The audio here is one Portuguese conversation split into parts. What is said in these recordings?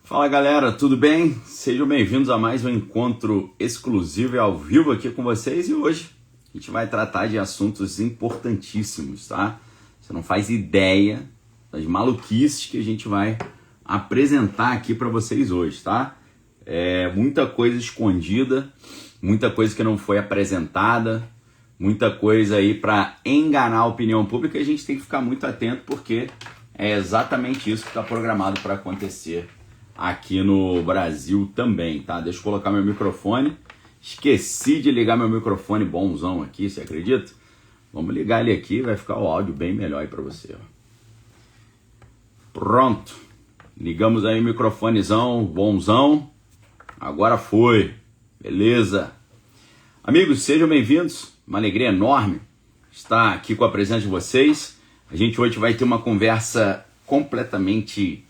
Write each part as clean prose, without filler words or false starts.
Fala galera, tudo bem? Sejam bem-vindos a mais um encontro exclusivo e ao vivo aqui com vocês, e hoje a gente vai tratar de assuntos importantíssimos, tá? Você não faz ideia das maluquices que a gente vai apresentar aqui para vocês hoje, tá? Muita coisa escondida, muita coisa que não foi apresentada, muita coisa aí para enganar a opinião pública, e a gente tem que ficar muito atento porque é exatamente isso que está programado para acontecer aqui no Brasil também, tá? Deixa eu colocar meu microfone. Esqueci de ligar meu microfone bonzão aqui, você acredita? Vamos ligar ele aqui, vai ficar o áudio bem melhor aí para você. Ó. Pronto. Ligamos aí o microfonezão bonzão. Agora foi. Beleza. Amigos, sejam bem-vindos. Uma alegria enorme estar aqui com a presença de vocês. A gente hoje vai ter uma conversa completamente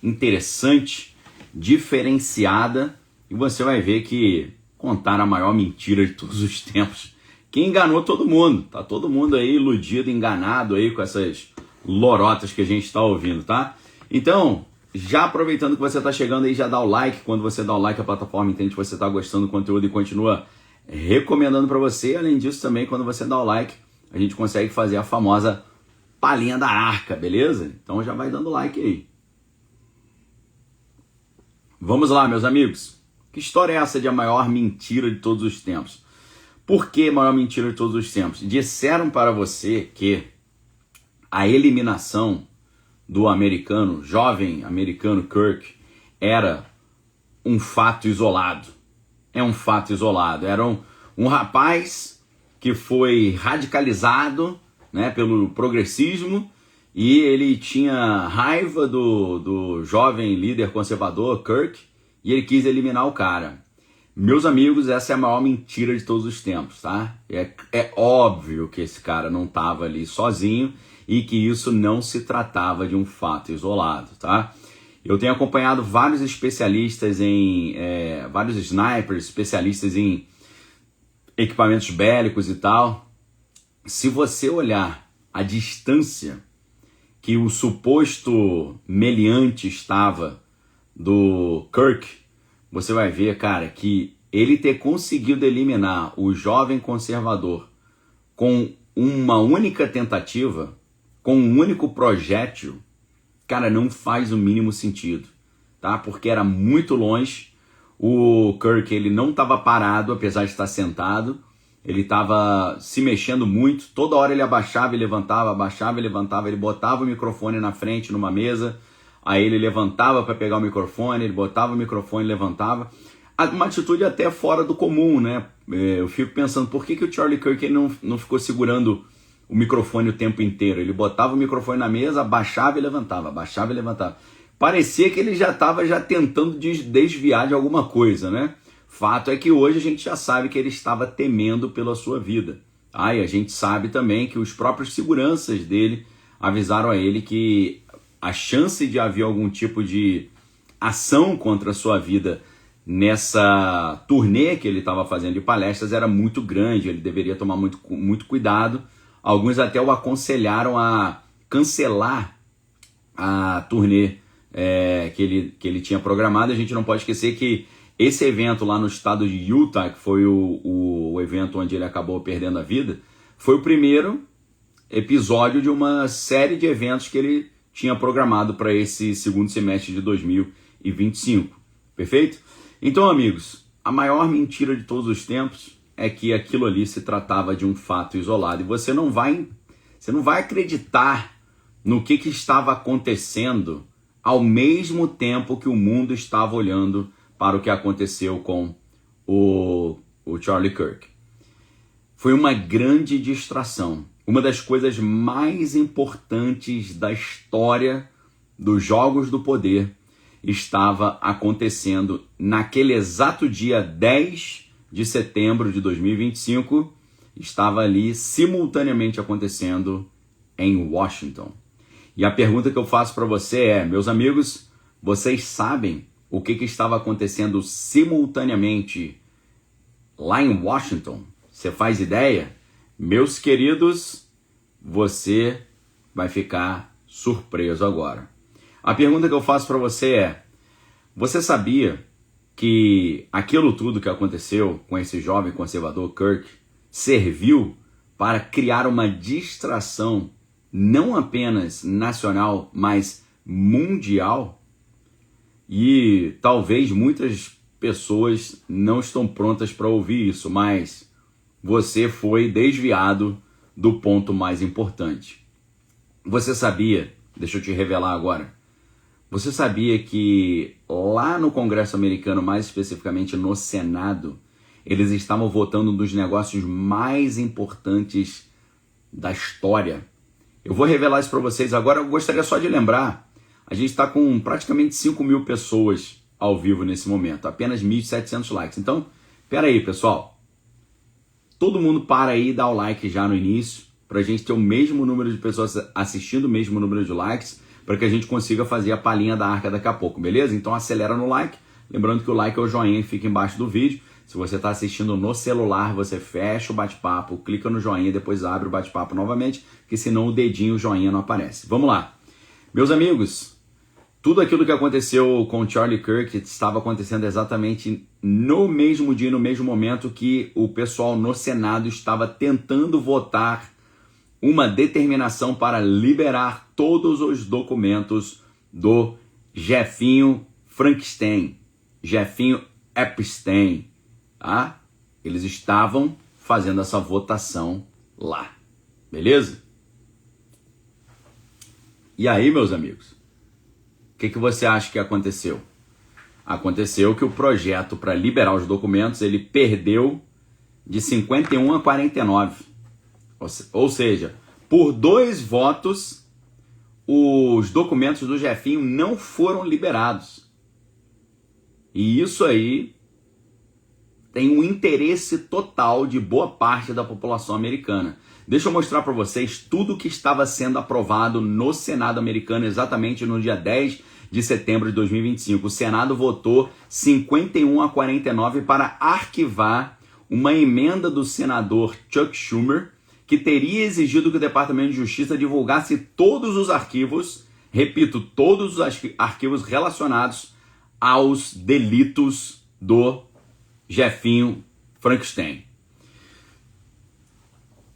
interessante, diferenciada, e você vai ver que contaram a maior mentira de todos os tempos, que enganou todo mundo. Tá todo mundo aí iludido, enganado aí com essas lorotas que a gente está ouvindo, tá? Então, já aproveitando que você está chegando aí, já dá o like. Quando você dá o like, a plataforma entende que você está gostando do conteúdo e continua recomendando para você. Além disso, também, quando você dá o like, a gente consegue fazer a famosa palhinha da arca, beleza? Então já vai dando like aí. Vamos lá, meus amigos. Que história é essa de a maior mentira de todos os tempos? Por que a maior mentira de todos os tempos? Disseram para você que a eliminação do jovem americano Kirk, era um fato isolado. É um fato isolado. Era um rapaz que foi radicalizado, né, pelo progressismo, e ele tinha raiva do jovem líder conservador, Kirk, e ele quis eliminar o cara. Meus amigos, essa é a maior mentira de todos os tempos, tá? É óbvio que esse cara não estava ali sozinho e que isso não se tratava de um fato isolado, tá? Eu tenho acompanhado vários especialistas vários snipers, especialistas em equipamentos bélicos e tal. Se você olhar a distância que o suposto meliante estava do Kirk, você vai ver, cara, que ele ter conseguido eliminar o jovem conservador com uma única tentativa, com um único projétil, cara, não faz o mínimo sentido, tá? Porque era muito longe. O Kirk, ele não estava parado, apesar de estar sentado. Ele estava se mexendo muito, toda hora ele abaixava e levantava, ele botava o microfone na frente numa mesa, aí ele levantava para pegar o microfone, ele botava o microfone e levantava. Uma atitude até fora do comum, né? Eu fico pensando, por que o Charlie Kirk ele não ficou segurando o microfone o tempo inteiro? Ele botava o microfone na mesa, abaixava e levantava, abaixava e levantava. Parecia que ele já estava tentando desviar de alguma coisa, né? Fato é que hoje a gente já sabe que ele estava temendo pela sua vida. E a gente sabe também que os próprios seguranças dele avisaram a ele que a chance de haver algum tipo de ação contra a sua vida nessa turnê que ele estava fazendo de palestras era muito grande. Ele deveria tomar muito cuidado. Alguns até o aconselharam a cancelar a turnê que ele tinha programado. A gente não pode esquecer que esse evento lá no estado de Utah, que foi o evento onde ele acabou perdendo a vida, foi o primeiro episódio de uma série de eventos que ele tinha programado para esse segundo semestre de 2025. Perfeito? Então, amigos, a maior mentira de todos os tempos é que aquilo ali se tratava de um fato isolado. E você não vai acreditar no que estava acontecendo ao mesmo tempo que o mundo estava olhando para o que aconteceu com o Charlie Kirk. Foi uma grande distração. Uma das coisas mais importantes da história dos Jogos do Poder estava acontecendo naquele exato dia 10 de setembro de 2025, estava ali simultaneamente acontecendo em Washington. E a pergunta que eu faço para você é, meus amigos, vocês sabem o que estava acontecendo simultaneamente lá em Washington? Você faz ideia? Meus queridos, você vai ficar surpreso agora. A pergunta que eu faço para você é, Você sabia que aquilo tudo que aconteceu com esse jovem conservador Kirk serviu para criar uma distração não apenas nacional, mas mundial? E talvez muitas pessoas não estão prontas para ouvir isso, mas você foi desviado do ponto mais importante. Você sabia, deixa eu te revelar agora, você sabia que lá no Congresso americano, mais especificamente no Senado, eles estavam votando um dos negócios mais importantes da história? Eu vou revelar isso para vocês agora. Eu gostaria só de lembrar, a gente está com praticamente 5.000 pessoas ao vivo nesse momento, apenas 1.700 likes. Então, pera aí, pessoal. Todo mundo para aí e dá o like já no início, para a gente ter o mesmo número de pessoas assistindo, o mesmo número de likes, para que a gente consiga fazer a palhinha da arca daqui a pouco, beleza? Então acelera no like, lembrando que o like é o joinha que fica embaixo do vídeo. Se você está assistindo no celular, você fecha o bate-papo, clica no joinha, depois abre o bate-papo novamente, porque senão o dedinho, o joinha não aparece. Vamos lá. Meus amigos, tudo aquilo que aconteceu com Charlie Kirk estava acontecendo exatamente no mesmo dia, no mesmo momento que o pessoal no Senado estava tentando votar uma determinação para liberar todos os documentos do Jefinho Frankenstein, Jefinho Epstein, tá? Eles estavam fazendo essa votação lá, beleza? E aí, meus amigos, o que você acha que aconteceu? Aconteceu que o projeto para liberar os documentos, ele perdeu de 51 a 49. Ou seja, por 2 votos, os documentos do Jefinho não foram liberados. E isso aí tem um interesse total de boa parte da população americana. Deixa eu mostrar para vocês tudo que estava sendo aprovado no Senado americano exatamente no dia 10 de setembro de 2025. O Senado votou 51 a 49 para arquivar uma emenda do senador Chuck Schumer, que teria exigido que o Departamento de Justiça divulgasse todos os arquivos, repito, todos os arquivos relacionados aos delitos do Jefinho Frankenstein.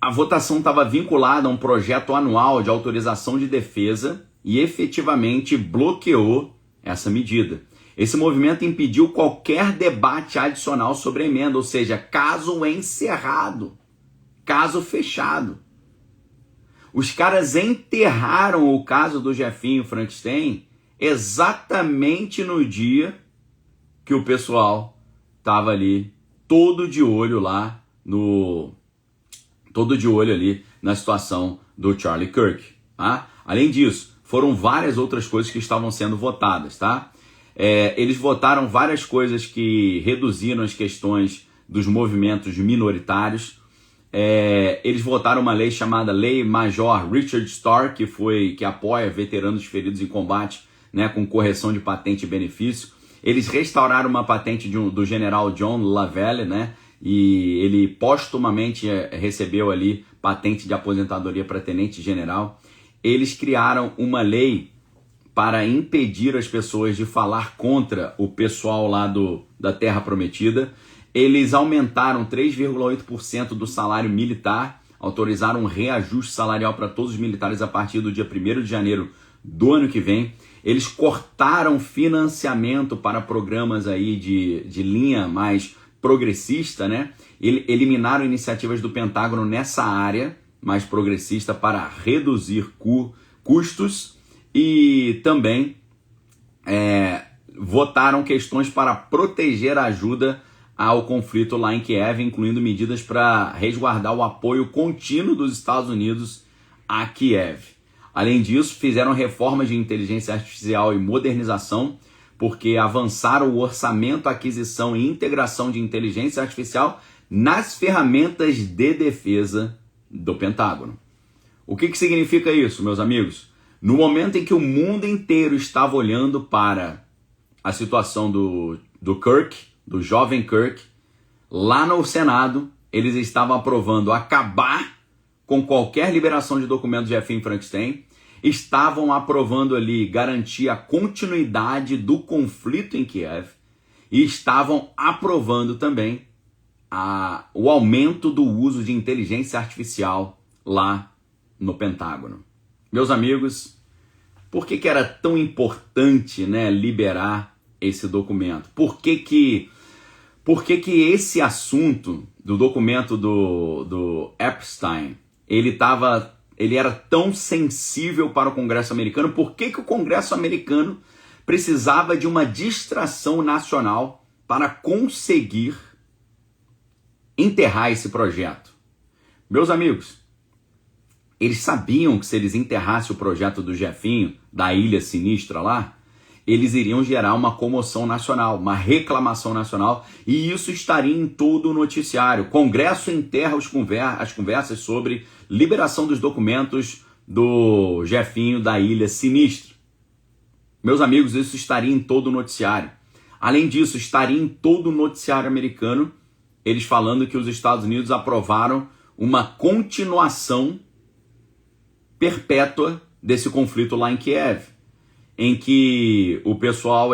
A votação estava vinculada a um projeto anual de autorização de defesa e efetivamente bloqueou essa medida. Esse movimento impediu qualquer debate adicional sobre a emenda, ou seja, caso encerrado. Caso fechado. Os caras enterraram o caso do Jefinho Frankenstein exatamente no dia que o pessoal estava ali todo de olho ali na situação do Charlie Kirk, tá? Além disso, foram várias outras coisas que estavam sendo votadas, tá? Eles votaram várias coisas que reduziram as questões dos movimentos minoritários. Eles votaram uma lei chamada Lei Major Richard Starr, que apoia veteranos feridos em combate, né, com correção de patente e benefício. Eles restauraram uma patente do general John Lavelle, né, e ele postumamente recebeu ali patente de aposentadoria para tenente-general. Eles criaram uma lei para impedir as pessoas de falar contra o pessoal lá da Terra Prometida. Eles aumentaram 3,8% do salário militar, autorizaram um reajuste salarial para todos os militares a partir do dia 1º de janeiro do ano que vem. Eles cortaram financiamento para programas aí de linha mais progressista, né? Eliminaram iniciativas do Pentágono nessa área mais progressista para reduzir custos e também votaram questões para proteger a ajuda ao conflito lá em Kiev, incluindo medidas para resguardar o apoio contínuo dos Estados Unidos a Kiev. Além disso, fizeram reformas de inteligência artificial e modernização, porque avançaram o orçamento, aquisição e integração de inteligência artificial nas ferramentas de defesa do Pentágono. O que significa isso, meus amigos? No momento em que o mundo inteiro estava olhando para a situação do Kirk, do jovem Kirk, lá no Senado, eles estavam aprovando acabar com qualquer liberação de documentos de Jefinho Frankenstein. estavam aprovando ali garantir a continuidade do conflito em Kiev e estavam aprovando também o aumento do uso de inteligência artificial lá no Pentágono. Meus amigos, por que era tão importante, né, liberar esse documento? Por que esse assunto do documento do Epstein, ele era tão sensível para o Congresso americano? Por que o Congresso americano precisava de uma distração nacional para conseguir enterrar esse projeto? Meus amigos, eles sabiam que se eles enterrassem o projeto do Jefinho, da Ilha Sinistra lá, eles iriam gerar uma comoção nacional, uma reclamação nacional, e isso estaria em todo o noticiário. O Congresso enterra as conversas sobre liberação dos documentos do Jefinho da Ilha Sinistra. Meus amigos, isso estaria em todo o noticiário. Além disso, estaria em todo o noticiário americano, eles falando que os Estados Unidos aprovaram uma continuação perpétua desse conflito lá em Kiev, em que o pessoal,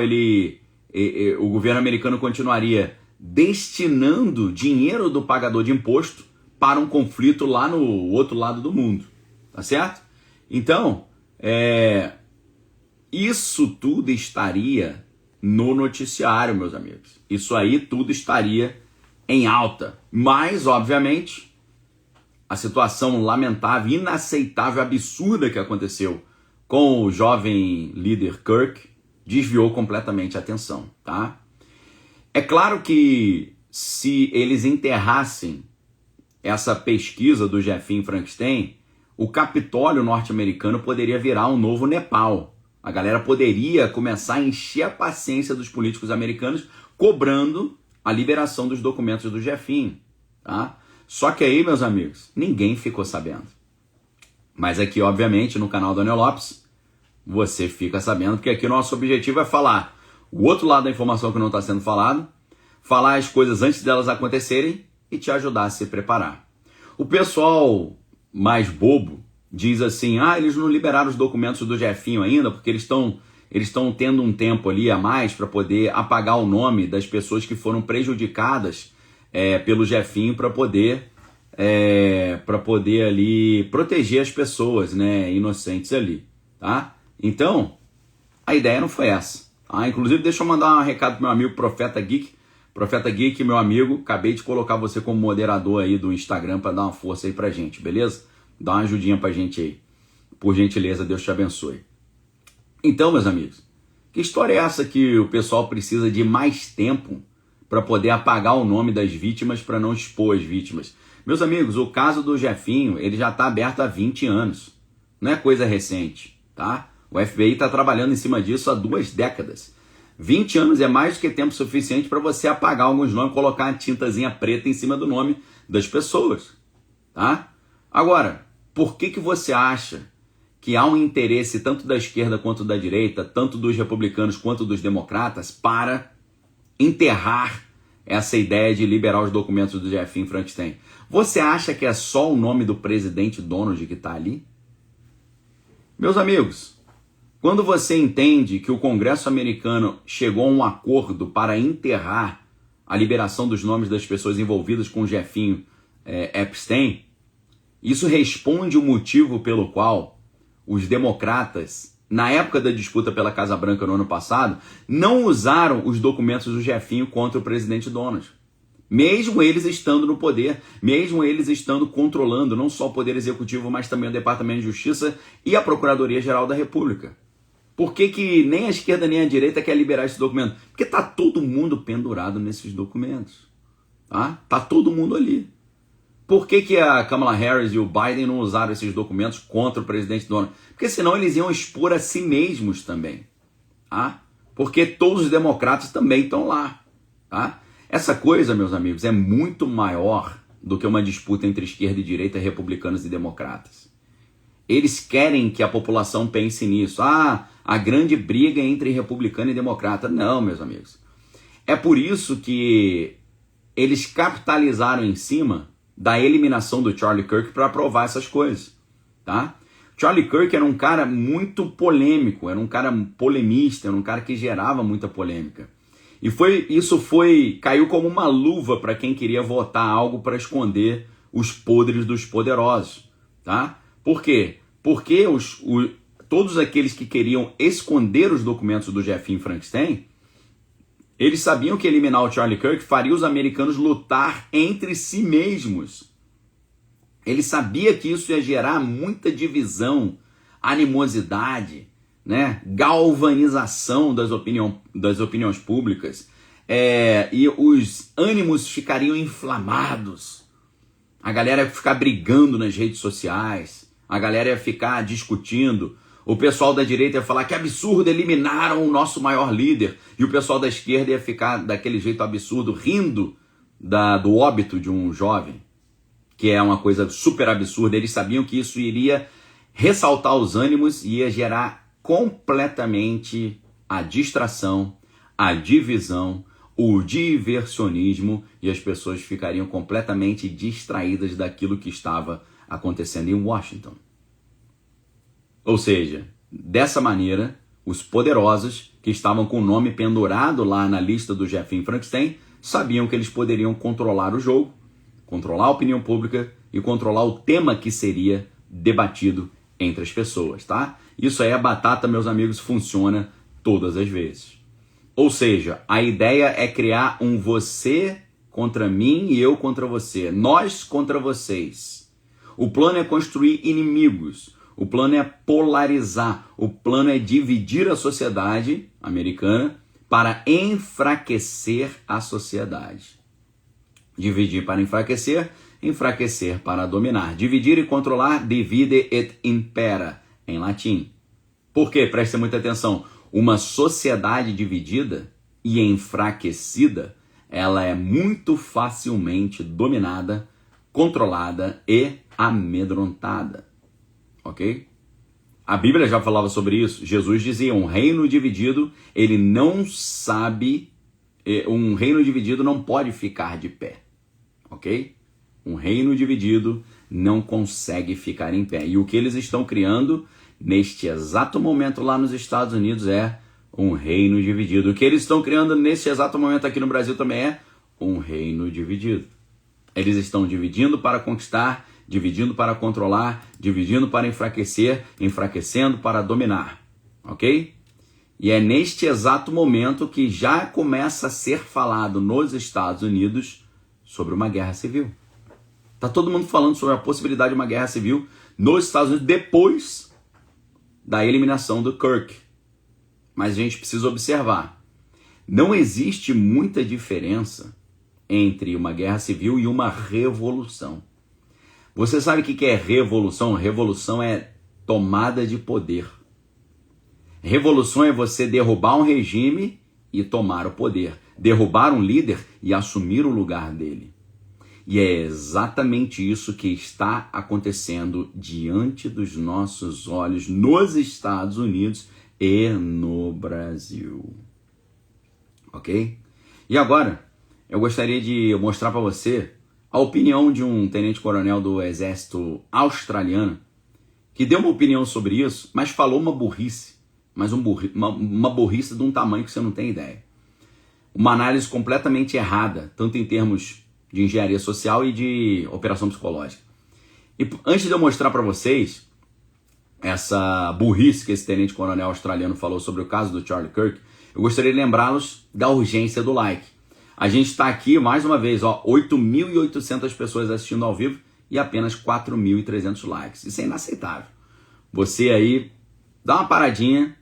o governo americano continuaria destinando dinheiro do pagador de imposto para um conflito lá no outro lado do mundo, tá certo? Então, isso tudo estaria no noticiário, meus amigos. Isso aí tudo estaria em alta. Mas, obviamente, a situação lamentável, inaceitável, absurda que aconteceu com o jovem líder Kirk desviou completamente a atenção, tá? É claro que se eles enterrassem essa pesquisa do Jeffrey Frankenstein, o Capitólio norte-americano poderia virar um novo Nepal. A galera poderia começar a encher a paciência dos políticos americanos cobrando a liberação dos documentos do Jeffrey, tá? Só que aí, meus amigos, ninguém ficou sabendo. Mas aqui, obviamente, no canal do Daniel Lopes, você fica sabendo, porque aqui o nosso objetivo é falar o outro lado da informação que não está sendo falado, falar as coisas antes delas acontecerem e te ajudar a se preparar. O pessoal mais bobo diz assim, eles não liberaram os documentos do Jefinho ainda, porque eles estão tendo um tempo ali a mais para poder apagar o nome das pessoas que foram prejudicadas pelo Jefinho para poder ali proteger as pessoas, né, inocentes ali, tá? Então, a ideia não foi essa. Inclusive, deixa eu mandar um recado pro meu amigo Profeta Geek. Profeta Geek, meu amigo, acabei de colocar você como moderador aí do Instagram para dar uma força aí pra gente, beleza? Dá uma ajudinha pra gente aí. Por gentileza, Deus te abençoe. Então, meus amigos, que história é essa que o pessoal precisa de mais tempo para poder apagar o nome das vítimas para não expor as vítimas? Meus amigos, o caso do Jefinho, ele já está aberto há 20 anos. Não é coisa recente, tá? O FBI está trabalhando em cima disso há 2 décadas. 20 anos é mais do que tempo suficiente para você apagar alguns nomes, colocar uma tintazinha preta em cima do nome das pessoas, tá? Agora, por que você acha que há um interesse tanto da esquerda quanto da direita, tanto dos republicanos quanto dos democratas, para enterrar essa ideia de liberar os documentos do Jeffrey Frankenstein? Você acha que é só o nome do presidente Donald que está ali? Meus amigos, quando você entende que o Congresso americano chegou a um acordo para enterrar a liberação dos nomes das pessoas envolvidas com o Jeffrey Epstein, isso responde o motivo pelo qual os democratas, na época da disputa pela Casa Branca no ano passado, não usaram os documentos do Jeffrey contra o presidente Donald. Mesmo eles estando no poder, mesmo eles estando controlando não só o Poder Executivo, mas também o Departamento de Justiça e a Procuradoria-Geral da República. Por que nem a esquerda nem a direita quer liberar esse documento? Porque está todo mundo pendurado nesses documentos. Tá? Tá todo mundo ali. Por que a Kamala Harris e o Biden não usaram esses documentos contra o presidente Donald? Porque senão eles iam expor a si mesmos também. Tá? Porque todos os democratas também estão lá. Tá? Essa coisa, meus amigos, é muito maior do que uma disputa entre esquerda e direita, republicanos e democratas. Eles querem que a população pense nisso. A grande briga entre republicano e democrata. Não, meus amigos. É por isso que eles capitalizaram em cima da eliminação do Charlie Kirk para aprovar essas coisas. Tá? Charlie Kirk era um cara muito polêmico, era um cara polemista, era um cara que gerava muita polêmica. E caiu como uma luva para quem queria votar algo para esconder os podres dos poderosos, tá? Por quê? Porque todos aqueles que queriam esconder os documentos do Jeffinho Frankenstein, eles sabiam que eliminar o Charlie Kirk faria os americanos lutar entre si mesmos. Ele sabia que isso ia gerar muita divisão, animosidade, né? Galvanização das opiniões públicas, e os ânimos ficariam inflamados. A galera ia ficar brigando nas redes sociais, a galera ia ficar discutindo. O pessoal da direita ia falar que absurdo, eliminaram o nosso maior líder. E o pessoal da esquerda ia ficar daquele jeito absurdo, rindo do óbito de um jovem, que é uma coisa super absurda. Eles sabiam que isso iria ressaltar os ânimos e ia gerar completamente a distração, a divisão, o diversionismo, e as pessoas ficariam completamente distraídas daquilo que estava acontecendo em Washington. Ou seja, dessa maneira, os poderosos que estavam com o nome pendurado lá na lista do Jeffinho Frankenstein sabiam que eles poderiam controlar o jogo, controlar a opinião pública e controlar o tema que seria debatido entre as pessoas, tá? Isso aí, a batata, meus amigos, funciona todas as vezes. Ou seja, a ideia é criar um você contra mim e eu contra você, nós contra vocês. O plano é construir inimigos, o plano é polarizar, o plano é dividir a sociedade americana para enfraquecer a sociedade. Dividir para enfraquecer, enfraquecer para dominar. Dividir e controlar, divide et impera, em latim. Por quê? Preste muita atenção. Uma sociedade dividida e enfraquecida, ela é muito facilmente dominada, controlada e amedrontada. Ok? A Bíblia já falava sobre isso. Jesus dizia, um reino dividido, ele não sabe, um reino dividido não pode ficar de pé. Ok? Um reino dividido não consegue ficar em pé. E o que eles estão criando neste exato momento lá nos Estados Unidos é um reino dividido. O que eles estão criando neste exato momento aqui no Brasil também é um reino dividido. Eles estão dividindo para conquistar, dividindo para controlar, dividindo para enfraquecer, enfraquecendo para dominar. Ok? E é neste exato momento que já começa a ser falado nos Estados Unidos sobre uma guerra civil. Está todo mundo falando sobre a possibilidade de uma guerra civil nos Estados Unidos depois da eliminação do Kirk. Mas a gente precisa observar. Não existe muita diferença entre uma guerra civil e uma revolução. Você sabe o que é revolução? Revolução é tomada de poder. Revolução é você derrubar um regime e tomar o poder. Derrubar um líder e assumir o lugar dele. E é exatamente isso que está acontecendo diante dos nossos olhos nos Estados Unidos e no Brasil. Ok? E agora, eu gostaria de mostrar para você a opinião de um tenente-coronel do exército australiano que deu uma opinião sobre isso, mas falou uma burrice, mas uma burrice de um tamanho que você não tem ideia. Uma análise completamente errada, tanto em termos de engenharia social e de operação psicológica. E antes de eu mostrar para vocês essa burrice que esse tenente-coronel australiano falou sobre o caso do Charlie Kirk, eu gostaria de lembrá-los da urgência do like. A gente está aqui, mais uma vez, 8.800 pessoas assistindo ao vivo e apenas 4.300 likes. Isso é inaceitável. Você aí, dá uma paradinha,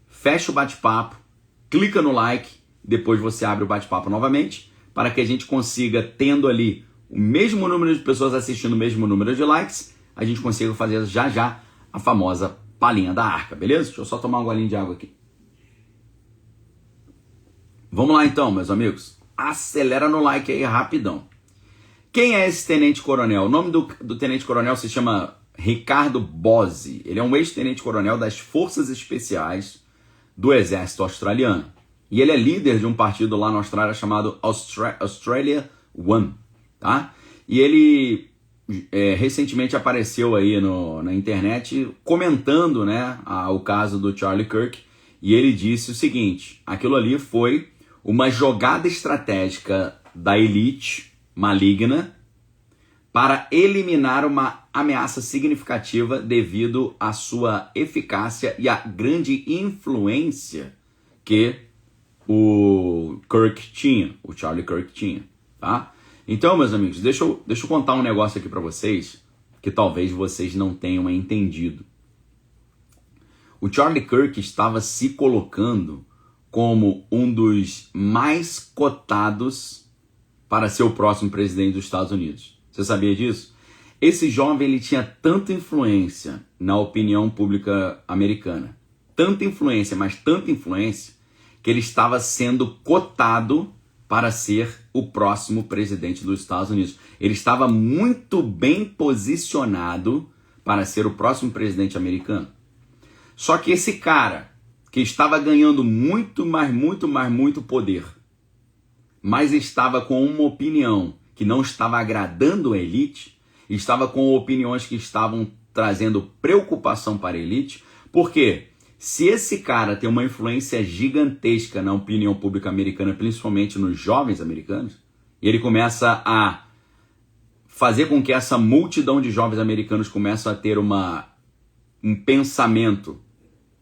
fecha o bate-papo, clica no like, depois você abre o bate-papo novamente, para que a gente consiga, tendo ali o mesmo número de pessoas assistindo, o mesmo número de likes, a gente consiga fazer já a famosa palhinha da arca, beleza? Deixa eu só tomar um golinho de água aqui. Vamos lá então, meus amigos. Acelera no like aí rapidão. Quem é esse tenente-coronel? O nome do tenente-coronel se chama Ricardo Bose. Ele é um ex-tenente-coronel das Forças Especiais do Exército Australiano. E ele é líder de um partido lá na Austrália chamado Australia One. Tá? E ele recentemente apareceu aí na internet comentando, né, o caso do Charlie Kirk, e ele disse o seguinte: aquilo ali foi uma jogada estratégica da elite maligna para eliminar uma ameaça significativa devido à sua eficácia e à grande influência que o Charlie Kirk tinha, tá? Então, meus amigos, deixa eu contar um negócio aqui para vocês que talvez vocês não tenham entendido. O Charlie Kirk estava se colocando como um dos mais cotados para ser o próximo presidente dos Estados Unidos. Você sabia disso? Esse jovem ele tinha tanta influência na opinião pública americana, tanta influência, mas tanta influência, que ele estava sendo cotado para ser o próximo presidente dos Estados Unidos. Ele estava muito bem posicionado para ser o próximo presidente americano. Só que esse cara, que estava ganhando muito poder, mas estava com uma opinião que não estava agradando a elite, estava com opiniões que estavam trazendo preocupação para a elite, porque se esse cara tem uma influência gigantesca na opinião pública americana, principalmente nos jovens americanos, e ele começa a fazer com que essa multidão de jovens americanos comece a ter um pensamento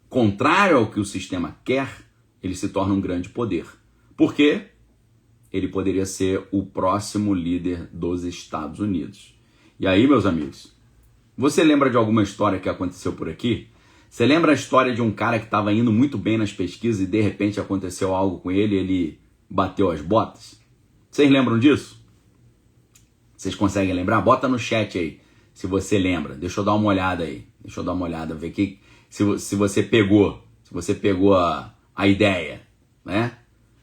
contrário ao que o sistema quer, ele se torna um grande poder. Por quê? Ele poderia ser o próximo líder dos Estados Unidos. E aí, meus amigos, você lembra de alguma história que aconteceu por aqui? Você lembra a história de um cara que estava indo muito bem nas pesquisas e de repente aconteceu algo com ele e ele bateu as botas? Vocês lembram disso? Vocês conseguem lembrar? Bota no chat aí, se você lembra. Deixa eu dar uma olhada aí. Deixa eu dar uma olhada, ver se você pegou a ideia, né?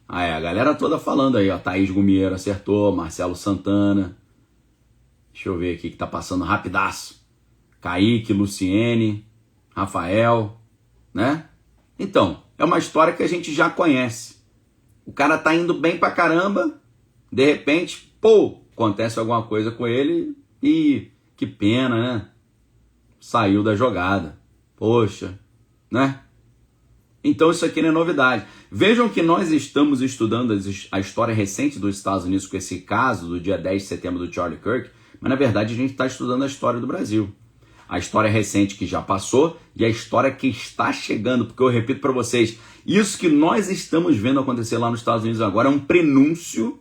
A galera toda falando aí, ó. Thaís Gumieiro acertou, Marcelo Santana. Deixa eu ver aqui que tá passando rapidaço. Kaique, Luciene, Rafael, né? Então, é uma história que a gente já conhece. O cara tá indo bem pra caramba, de repente, acontece alguma coisa com ele e que pena, né? Saiu da jogada. Poxa, né? Então isso aqui não é novidade. Vejam que nós estamos estudando a história recente dos Estados Unidos com esse caso do dia 10 de setembro do Charlie Kirk, mas na verdade a gente está estudando a história do Brasil. A história recente que já passou e a história que está chegando, porque eu repito para vocês, isso que nós estamos vendo acontecer lá nos Estados Unidos agora é um prenúncio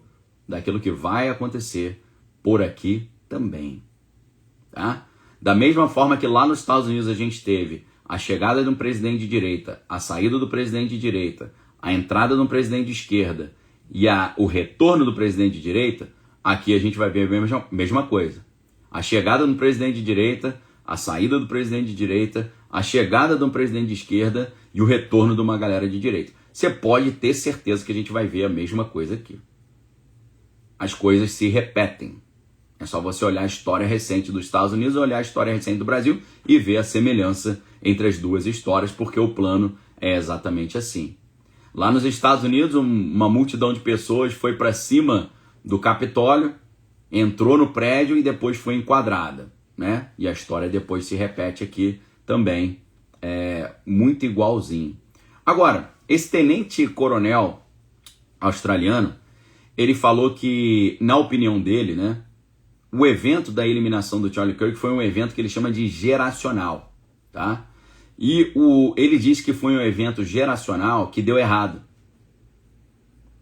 daquilo que vai acontecer por aqui também, tá? Da mesma forma que lá nos Estados Unidos a gente teve a chegada de um presidente de direita, a saída do presidente de direita, a entrada de um presidente de esquerda e o retorno do presidente de direita, aqui a gente vai ver a mesma coisa. A chegada de um presidente de direita, a saída do presidente de direita, a chegada de um presidente de esquerda e o retorno de uma galera de direita. Você pode ter certeza que a gente vai ver a mesma coisa aqui. As coisas se repetem. É só você olhar a história recente dos Estados Unidos, olhar a história recente do Brasil e ver a semelhança entre as duas histórias, porque o plano é exatamente assim. Lá nos Estados Unidos, uma multidão de pessoas foi para cima do Capitólio, entrou no prédio e depois foi enquadrada, né? E a história depois se repete aqui também, muito igualzinho. Agora, esse tenente-coronel australiano, ele falou que, na opinião dele, né, o evento da eliminação do Charlie Kirk foi um evento que ele chama de geracional, tá? E ele diz que foi um evento geracional que deu errado.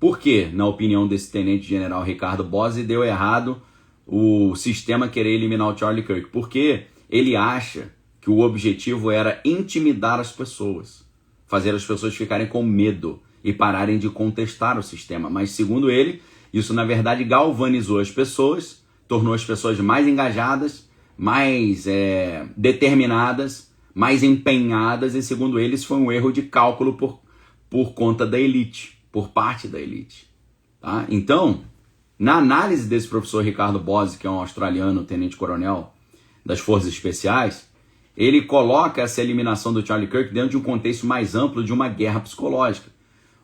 Por quê? Na opinião desse tenente-general Ricardo Bozzi, deu errado o sistema querer eliminar o Charlie Kirk? Porque ele acha que o objetivo era intimidar as pessoas, fazer as pessoas ficarem com medo e pararem de contestar o sistema. Mas, segundo ele, isso na verdade galvanizou as pessoas, tornou as pessoas mais engajadas, mais determinadas, mais empenhadas, e segundo ele, isso foi um erro de cálculo por conta da elite, por parte da elite. Tá? Então, na análise desse professor Ricardo Bozzi, que é um australiano, tenente-coronel das Forças Especiais, ele coloca essa eliminação do Charlie Kirk dentro de um contexto mais amplo de uma guerra psicológica,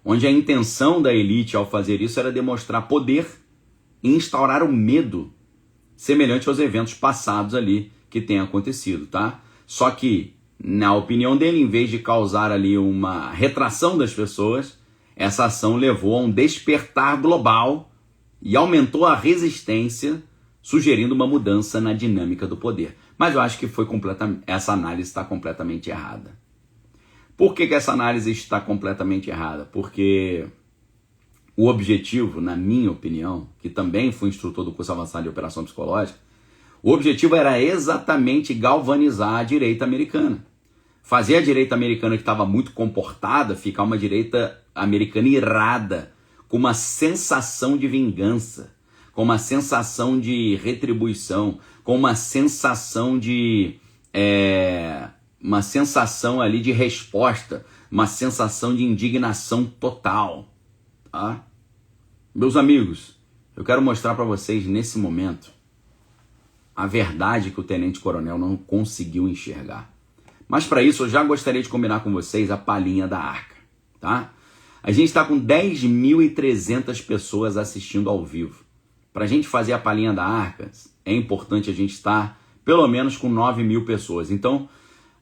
onde a intenção da elite ao fazer isso era demonstrar poder e instaurar o medo semelhante aos eventos passados ali que tem acontecido, tá? Só que, na opinião dele, em vez de causar ali uma retração das pessoas, essa ação levou a um despertar global e aumentou a resistência, sugerindo uma mudança na dinâmica do poder. Mas eu acho que essa análise está completamente errada. Por que essa análise está completamente errada? Porque o objetivo, na minha opinião, que também fui instrutor do curso avançado de operação psicológica, o objetivo era exatamente galvanizar a direita americana. Fazer a direita americana, que estava muito comportada, ficar uma direita americana irada, com uma sensação de vingança, com uma sensação de retribuição, com uma sensação uma sensação ali de resposta, uma sensação de indignação total, tá? Meus amigos, eu quero mostrar para vocês nesse momento a verdade que o tenente-coronel não conseguiu enxergar. Mas para isso eu já gostaria de combinar com vocês a palhinha da arca, tá? A gente está com 10.300 pessoas assistindo ao vivo. Para a gente fazer a palhinha da arca, é importante a gente estar pelo menos com 9.000 pessoas. Então,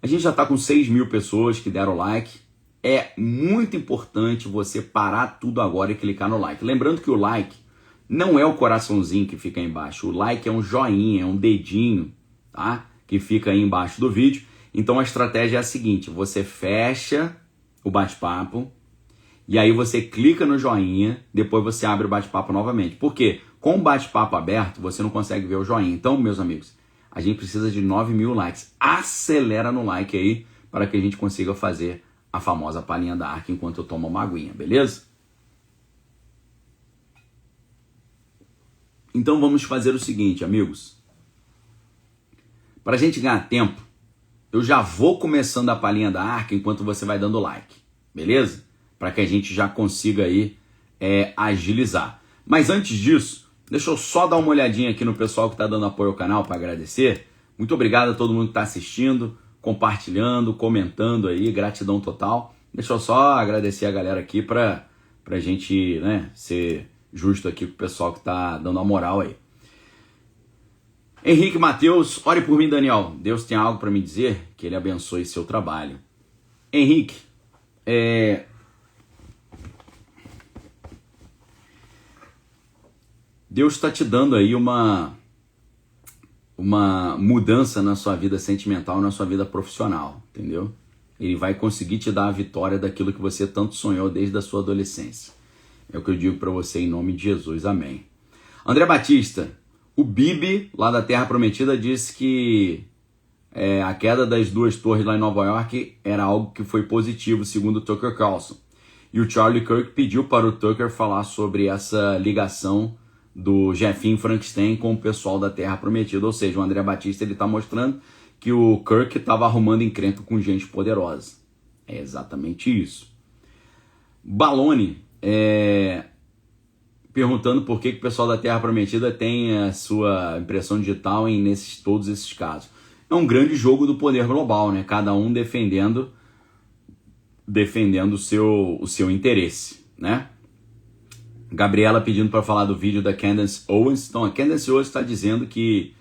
a gente já está com 6.000 pessoas que deram like. É muito importante você parar tudo agora e clicar no like. Lembrando que o like não é o coraçãozinho que fica aí embaixo. O like é um joinha, é um dedinho, tá? Que fica aí embaixo do vídeo. Então a estratégia é a seguinte: você fecha o bate-papo e aí você clica no joinha, depois você abre o bate-papo novamente. Por quê? Com o bate-papo aberto, você não consegue ver o joinha. Então, meus amigos, a gente precisa de 9.000 likes. Acelera no like aí para que a gente consiga fazer a famosa palhinha da arca enquanto eu tomo uma aguinha, beleza? Então vamos fazer o seguinte, amigos. Para a gente ganhar tempo, eu já vou começando a palhinha da arca enquanto você vai dando like, beleza? Para que a gente já consiga aí agilizar. Mas antes disso, deixa eu só dar uma olhadinha aqui no pessoal que está dando apoio ao canal para agradecer. Muito obrigado a todo mundo que está assistindo, compartilhando, comentando aí, gratidão total. Deixa eu só agradecer a galera aqui para a gente, né, ser justo aqui com o pessoal que está dando a moral aí. Henrique Matheus, ore por mim, Daniel. Deus tem algo para me dizer, que ele abençoe seu trabalho. Henrique, Deus está te dando aí uma mudança na sua vida sentimental, na sua vida profissional, entendeu? Ele vai conseguir te dar a vitória daquilo que você tanto sonhou desde a sua adolescência. É o que eu digo para você em nome de Jesus, amém. André Batista, o Bibi, lá da Terra Prometida, disse que a queda das 2 torres lá em Nova York era algo que foi positivo, segundo o Tucker Carlson. E o Charlie Kirk pediu para o Tucker falar sobre essa ligação do Jefinho Frankenstein com o pessoal da Terra Prometida. Ou seja, o André Batista está mostrando que o Kirk estava arrumando encrenca com gente poderosa. É exatamente isso. Balone, perguntando por que o pessoal da Terra Prometida tem a sua impressão digital em todos esses casos. É um grande jogo do poder global, né? Cada um defendendo o seu interesse, né? Gabriela pedindo para falar do vídeo da Candace Owens. Então, a Candace Owens está dizendo que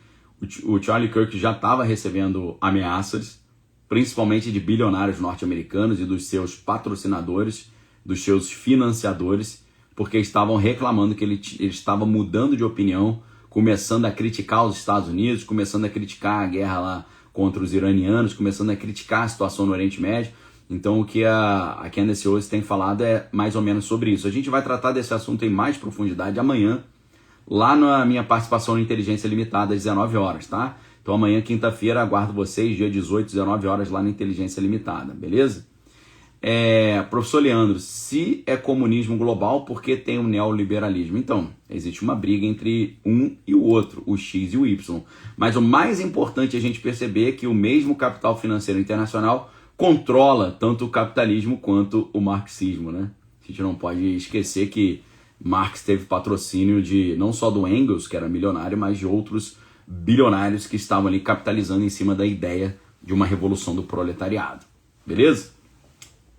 o Charlie Kirk já estava recebendo ameaças, principalmente de bilionários norte-americanos e dos seus patrocinadores, dos seus financiadores, porque estavam reclamando que ele estava mudando de opinião, começando a criticar os Estados Unidos, começando a criticar a guerra lá contra os iranianos, começando a criticar a situação no Oriente Médio. Então o que a Candace Owens tem falado é mais ou menos sobre isso. A gente vai tratar desse assunto em mais profundidade amanhã, lá na minha participação no Inteligência Limitada, às 19 horas, tá? Então amanhã, quinta-feira, aguardo vocês, dia 18, 19 horas, lá na Inteligência Limitada, beleza? Professor Leandro, se é comunismo global, por que tem o neoliberalismo? Então, existe uma briga entre um e o outro, o X e o Y. Mas o mais importante é a gente perceber que o mesmo capital financeiro internacional controla tanto o capitalismo quanto o marxismo, né? A gente não pode esquecer que Marx teve patrocínio não só do Engels, que era milionário, mas de outros bilionários que estavam ali capitalizando em cima da ideia de uma revolução do proletariado. Beleza?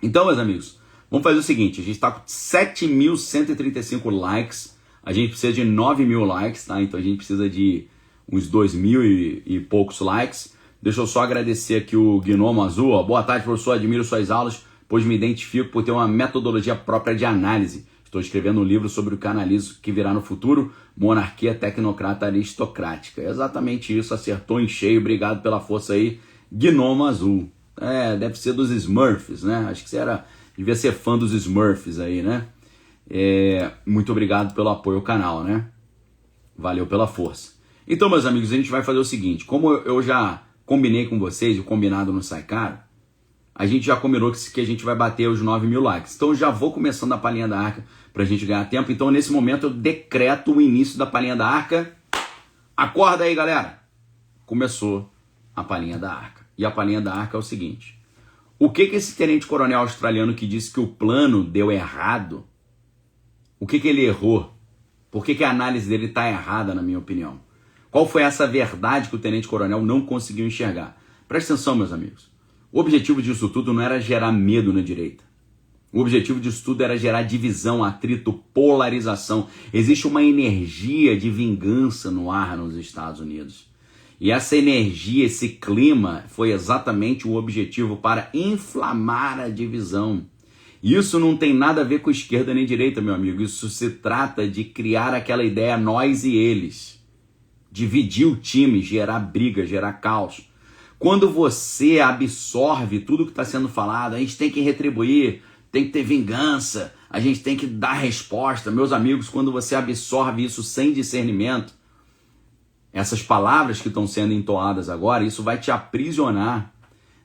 Então, meus amigos, vamos fazer o seguinte, a gente está com 7.135 likes, a gente precisa de 9.000 likes, tá? Então a gente precisa de uns 2.000 e poucos likes. Deixa eu só agradecer aqui o Gnomo Azul. Ó. Boa tarde, professor. Admiro suas aulas, pois me identifico por ter uma metodologia própria de análise. Estou escrevendo um livro sobre o que analiso que virá no futuro, monarquia tecnocrata aristocrática. É exatamente isso, acertou em cheio. Obrigado pela força aí, Gnomo Azul. Deve ser dos Smurfs, né? Acho que você devia ser fã dos Smurfs aí, né? Muito obrigado pelo apoio ao canal, né? Valeu pela força. Então, meus amigos, a gente vai fazer o seguinte. Como eu já combinei com vocês, o combinado não sai caro, a gente já combinou que a gente vai bater os 9.000 likes. Então, eu já vou começando a palhinha da arca pra gente ganhar tempo. Então, nesse momento, eu decreto o início da palhinha da arca. Acorda aí, galera! Começou a palhinha da arca. E a palhinha da arca é o seguinte. O que esse tenente-coronel australiano que disse que o plano deu errado, o que ele errou? Por que a análise dele está errada, na minha opinião? Qual foi essa verdade que o tenente-coronel não conseguiu enxergar? Presta atenção, meus amigos. O objetivo disso tudo não era gerar medo na direita. O objetivo disso tudo era gerar divisão, atrito, polarização. Existe uma energia de vingança no ar nos Estados Unidos. E essa energia, esse clima, foi exatamente o objetivo para inflamar a divisão. Isso não tem nada a ver com esquerda nem direita, meu amigo. Isso se trata de criar aquela ideia nós e eles. Dividir o time, gerar briga, gerar caos. Quando você absorve tudo que está sendo falado, a gente tem que retribuir, tem que ter vingança, a gente tem que dar resposta. Meus amigos, quando você absorve isso sem discernimento, essas palavras que estão sendo entoadas agora, isso vai te aprisionar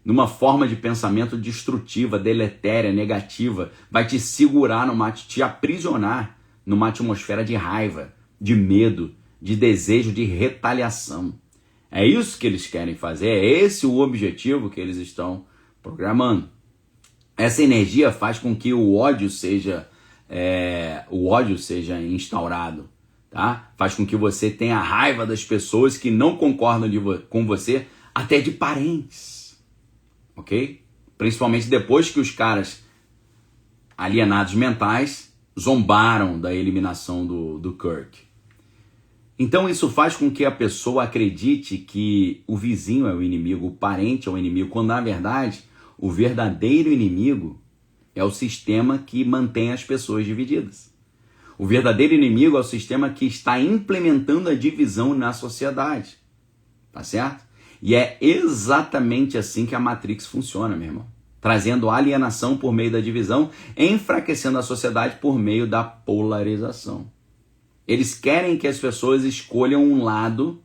numa forma de pensamento destrutiva, deletéria, negativa, vai te segurar, te aprisionar numa atmosfera de raiva, de medo, de desejo de retaliação. É isso que eles querem fazer, é esse o objetivo que eles estão programando. Essa energia faz com que o ódio seja instaurado, tá? Faz com que você tenha raiva das pessoas que não concordam com você, até de parentes, ok? Principalmente depois que os caras alienados mentais zombaram da eliminação do Kirk. Então isso faz com que a pessoa acredite que o vizinho é o inimigo, o parente é o inimigo, quando na verdade o verdadeiro inimigo é o sistema que mantém as pessoas divididas. O verdadeiro inimigo é o sistema que está implementando a divisão na sociedade, tá certo? E é exatamente assim que a Matrix funciona, meu irmão. Trazendo alienação por meio da divisão, enfraquecendo a sociedade por meio da polarização. Eles querem que as pessoas escolham um lado,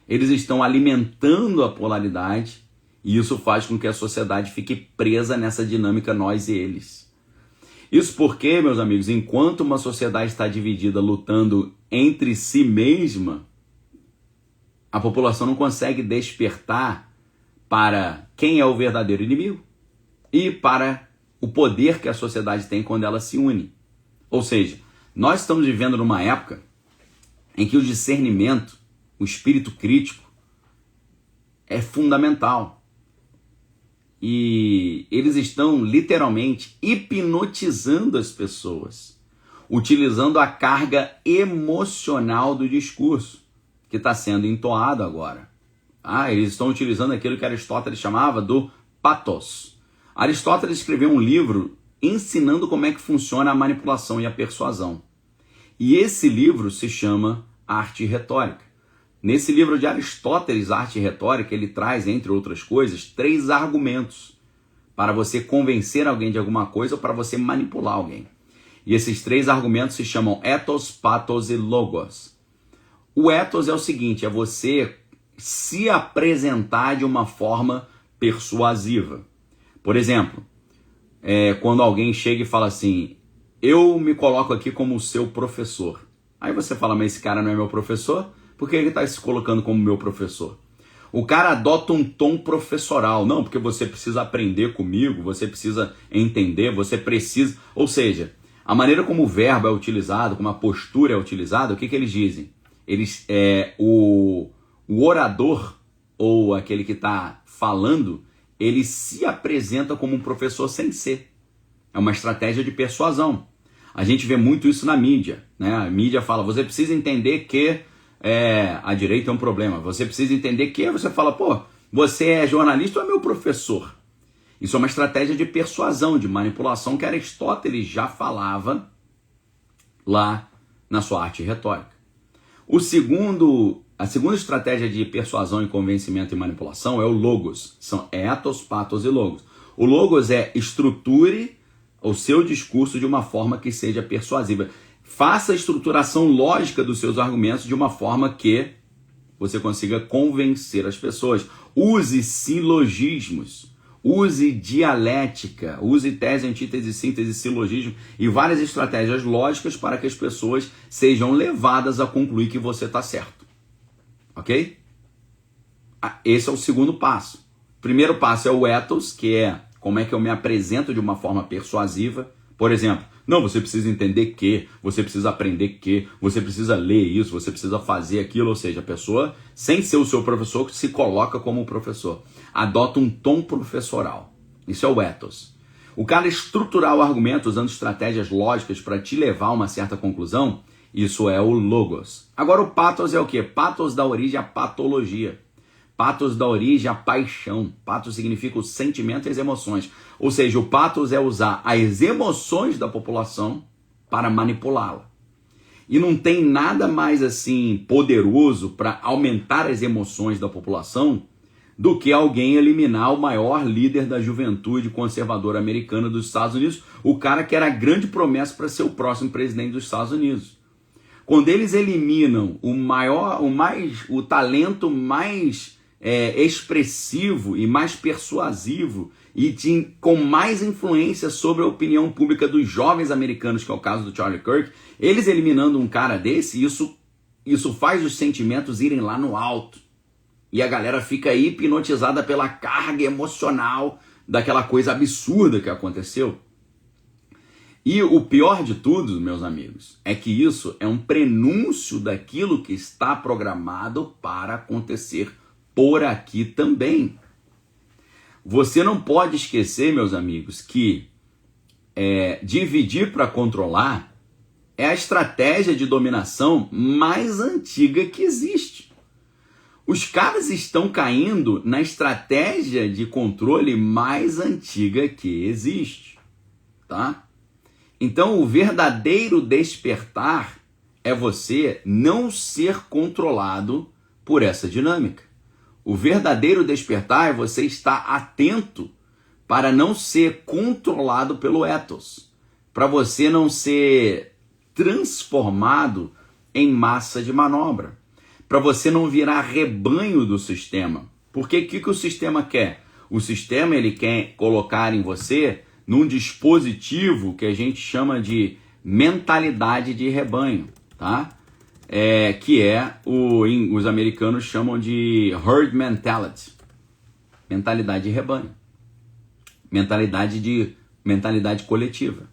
eles estão alimentando a polaridade, e isso faz com que a sociedade fique presa nessa dinâmica nós e eles. Isso porque, meus amigos, enquanto uma sociedade está dividida, lutando entre si mesma, a população não consegue despertar para quem é o verdadeiro inimigo e para o poder que a sociedade tem quando ela se une. Ou seja, nós estamos vivendo numa época em que o discernimento, o espírito crítico, é fundamental. E eles estão literalmente hipnotizando as pessoas, utilizando a carga emocional do discurso que está sendo entoado agora. Eles estão utilizando aquilo que Aristóteles chamava do pathos. Aristóteles escreveu um livro ensinando como é que funciona a manipulação e a persuasão. E esse livro se chama Arte e Retórica. Nesse livro de Aristóteles, Arte e Retórica, ele traz, entre outras coisas, 3 argumentos para você convencer alguém de alguma coisa ou para você manipular alguém. E esses 3 argumentos se chamam ethos, pathos e logos. O ethos é o seguinte, é você se apresentar de uma forma persuasiva. Por exemplo, quando alguém chega e fala assim, eu me coloco aqui como o seu professor. Aí você fala, mas esse cara não é meu professor? Por que ele está se colocando como meu professor? O cara adota um tom professoral. Não, porque você precisa aprender comigo, você precisa entender, você precisa... Ou seja, a maneira como o verbo é utilizado, como a postura é utilizada, o que eles dizem? O orador, ou aquele que está falando, ele se apresenta como um professor sem ser. É uma estratégia de persuasão. A gente vê muito isso na mídia, né? A mídia fala, você precisa entender que a direita é um problema. Você precisa entender que você fala, pô, você é jornalista ou é meu professor? Isso é uma estratégia de persuasão, de manipulação que Aristóteles já falava lá na sua arte retórica. A segunda estratégia de persuasão e convencimento e manipulação é o logos. São ethos, pathos e logos. O logos é estruture o seu discurso de uma forma que seja persuasiva. Faça a estruturação lógica dos seus argumentos de uma forma que você consiga convencer as pessoas. Use silogismos, use dialética, use tese, antítese, síntese, silogismo e várias estratégias lógicas para que as pessoas sejam levadas a concluir que você está certo. Ok? Esse é o segundo passo. O primeiro passo é o ethos, que é como é que eu me apresento de uma forma persuasiva. Por exemplo, não, você precisa entender que, você precisa aprender que, você precisa ler isso, você precisa fazer aquilo. Ou seja, a pessoa, sem ser o seu professor, se coloca como professor. Adota um tom professoral. Isso é o ethos. O cara estruturar o argumento usando estratégias lógicas para te levar a uma certa conclusão, isso é o logos. Agora o pathos é o quê? Pathos dá origem à patologia. Pathos dá origem à paixão. Pathos significa o sentimento e as emoções. Ou seja, o pathos é usar as emoções da população para manipulá-la. E não tem nada mais assim poderoso para aumentar as emoções da população do que alguém eliminar o maior líder da juventude conservadora americana dos Estados Unidos, o cara que era a grande promessa para ser o próximo presidente dos Estados Unidos. Quando eles eliminam o talento mais expressivo e mais persuasivo e com mais influência sobre a opinião pública dos jovens americanos, que é o caso do Charlie Kirk, eles eliminando um cara desse, isso faz os sentimentos irem lá no alto. E a galera fica hipnotizada pela carga emocional daquela coisa absurda que aconteceu. E o pior de tudo, meus amigos, é que isso é um prenúncio daquilo que está programado para acontecer por aqui também. Você não pode esquecer, meus amigos, que dividir para controlar é a estratégia de dominação mais antiga que existe. Os caras estão caindo na estratégia de controle mais antiga que existe, tá? Então, o verdadeiro despertar é você não ser controlado por essa dinâmica. O verdadeiro despertar é você estar atento para não ser controlado pelo ethos, para você não ser transformado em massa de manobra, para você não virar rebanho do sistema. Porque o que o sistema quer? O sistema ele quer colocar em você num dispositivo que a gente chama de mentalidade de rebanho, tá? Que os americanos chamam de herd mentality, mentalidade de rebanho, mentalidade coletiva.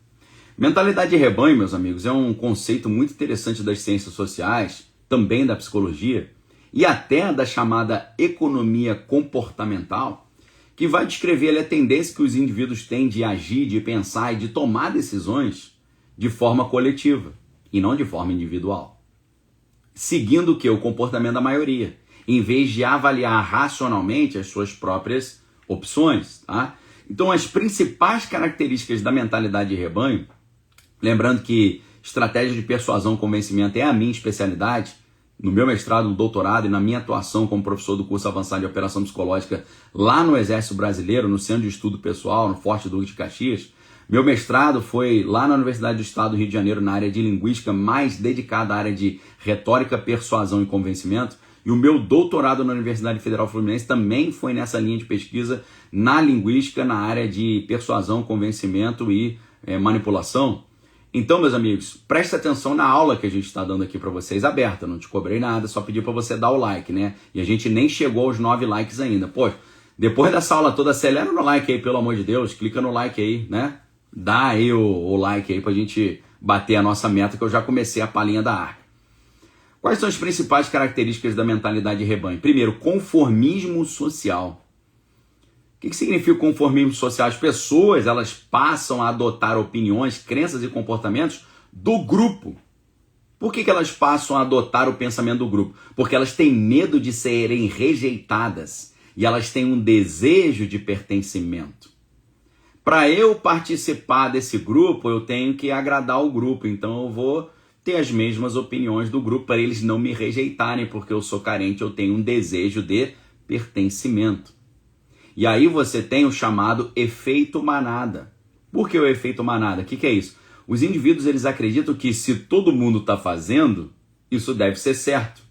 Mentalidade de rebanho, meus amigos, é um conceito muito interessante das ciências sociais, também da psicologia e até da chamada economia comportamental, que vai descrever a tendência que os indivíduos têm de agir, de pensar e de tomar decisões de forma coletiva e não de forma individual. Seguindo o comportamento da maioria, em vez de avaliar racionalmente as suas próprias opções. Tá? Então, as principais características da mentalidade de rebanho, lembrando que estratégia de persuasão e convencimento é a minha especialidade, no meu mestrado, no doutorado e na minha atuação como professor do curso avançado de operação psicológica lá no Exército Brasileiro, no Centro de Estudo Pessoal, no Forte Duque de Caxias. Meu mestrado foi lá na Universidade do Estado do Rio de Janeiro, na área de linguística, mais dedicada à área de retórica, persuasão e convencimento. E o meu doutorado na Universidade Federal Fluminense também foi nessa linha de pesquisa, na linguística, na área de persuasão, convencimento e manipulação. Então, meus amigos, preste atenção na aula que a gente está dando aqui para vocês, aberta, não te cobrei nada, só pedi para você dar o like, né? E a gente nem chegou aos 9 likes ainda. Pô, depois dessa aula toda, acelera no like aí, pelo amor de Deus, clica no like aí, né? Dá aí o like aí pra gente bater a nossa meta, que eu já comecei a palhinha da arca. Quais são as principais características da mentalidade de rebanho? Primeiro, conformismo social. O que significa o conformismo social? As pessoas, elas passam a adotar opiniões, crenças e comportamentos do grupo. Por que elas passam a adotar o pensamento do grupo? Porque elas têm medo de serem rejeitadas e elas têm um desejo de pertencimento. Para eu participar desse grupo, eu tenho que agradar o grupo, então eu vou ter as mesmas opiniões do grupo para eles não me rejeitarem, porque eu sou carente, eu tenho um desejo de pertencimento. E aí você tem o chamado efeito manada. Por que o efeito manada? O que é isso? Os indivíduos, eles acreditam que se todo mundo está fazendo, isso deve ser certo.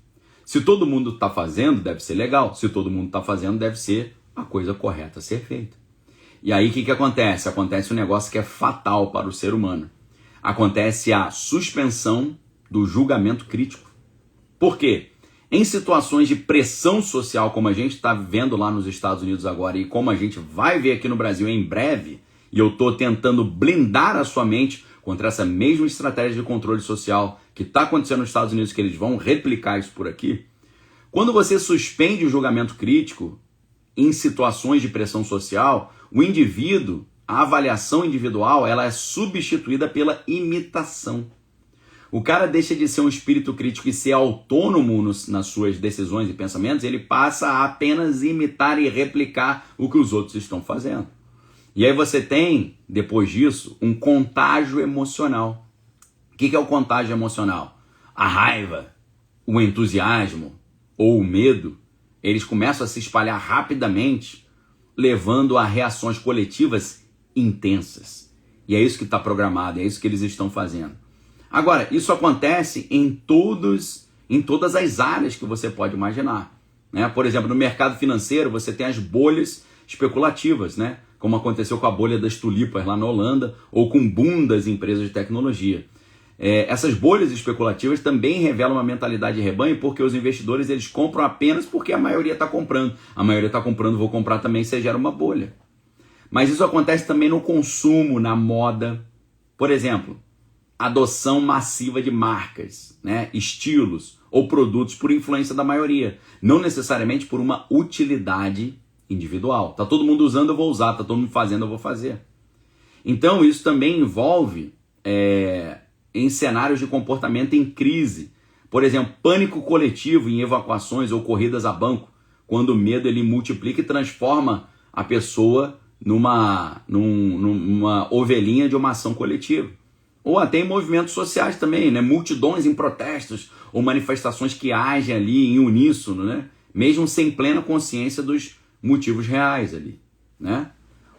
Se todo mundo está fazendo, deve ser legal. Se todo mundo está fazendo, deve ser a coisa correta a ser feita. E aí o que acontece? Acontece um negócio que é fatal para o ser humano. Acontece a suspensão do julgamento crítico. Por quê? Em situações de pressão social, como a gente está vendo lá nos Estados Unidos agora e como a gente vai ver aqui no Brasil em breve, e eu estou tentando blindar a sua mente contra essa mesma estratégia de controle social que está acontecendo nos Estados Unidos, que eles vão replicar isso por aqui. Quando você suspende o julgamento crítico em situações de pressão social, o indivíduo, a avaliação individual, ela é substituída pela imitação. O cara deixa de ser um espírito crítico e ser autônomo nas suas decisões e pensamentos, ele passa a apenas imitar e replicar o que os outros estão fazendo. E aí você tem, depois disso, um contágio emocional. O que é o contágio emocional? A raiva, o entusiasmo ou o medo, eles começam a se espalhar rapidamente, levando a reações coletivas intensas. E é isso que está programado, é isso que eles estão fazendo. Agora, isso acontece em todas as áreas que você pode imaginar, né? Por exemplo, no mercado financeiro, você tem as bolhas especulativas, né? Como aconteceu com a bolha das tulipas lá na Holanda, ou com o boom das empresas de tecnologia. Essas bolhas especulativas também revelam uma mentalidade de rebanho, porque os investidores eles compram apenas porque a maioria está comprando. A maioria está comprando, vou comprar também, você gera uma bolha. Mas isso acontece também no consumo, na moda. Por exemplo, adoção massiva de marcas, né, estilos ou produtos por influência da maioria, não necessariamente por uma utilidade individual. Tá todo mundo usando, eu vou usar. Tá todo mundo fazendo, eu vou fazer. Então isso também envolve em cenários de comportamento em crise. Por exemplo, pânico coletivo em evacuações ou corridas a banco, quando o medo ele multiplica e transforma a pessoa numa ovelhinha de uma ação coletiva. Ou até em movimentos sociais também, né? Multidões em protestos ou manifestações que agem ali em uníssono, né? Mesmo sem plena consciência dos motivos reais ali, né?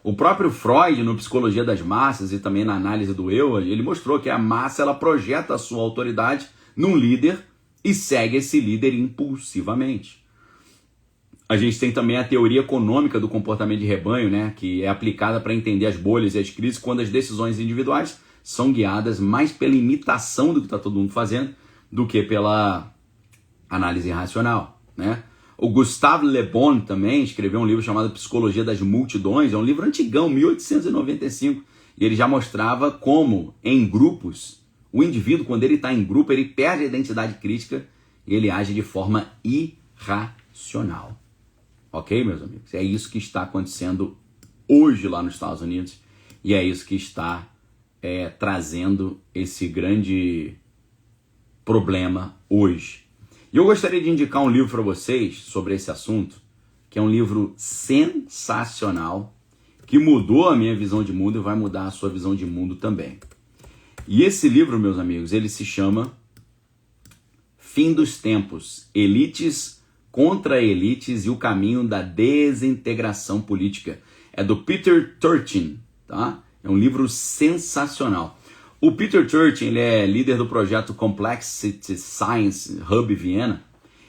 O próprio Freud, no Psicologia das Massas e também na análise do eu, ele mostrou que a massa ela projeta a sua autoridade num líder e segue esse líder impulsivamente. A gente tem também a teoria econômica do comportamento de rebanho, né, que é aplicada para entender as bolhas e as crises quando as decisões individuais são guiadas mais pela imitação do que está todo mundo fazendo do que pela análise racional, né? O Gustave Le Bon também escreveu um livro chamado Psicologia das Multidões, é um livro antigão, 1895, e ele já mostrava como, em grupos, o indivíduo, quando ele está em grupo, ele perde a identidade crítica e ele age de forma irracional. Ok, meus amigos? É isso que está acontecendo hoje lá nos Estados Unidos e é isso que está trazendo esse grande problema hoje. E eu gostaria de indicar um livro para vocês sobre esse assunto, que é um livro sensacional, que mudou a minha visão de mundo e vai mudar a sua visão de mundo também. E esse livro, meus amigos, ele se chama Fim dos Tempos, Elites contra Elites e o Caminho da Desintegração Política. É do Peter Turchin, tá? É um livro sensacional. O Peter Turchin, ele é líder do projeto Complexity Science Hub Viena.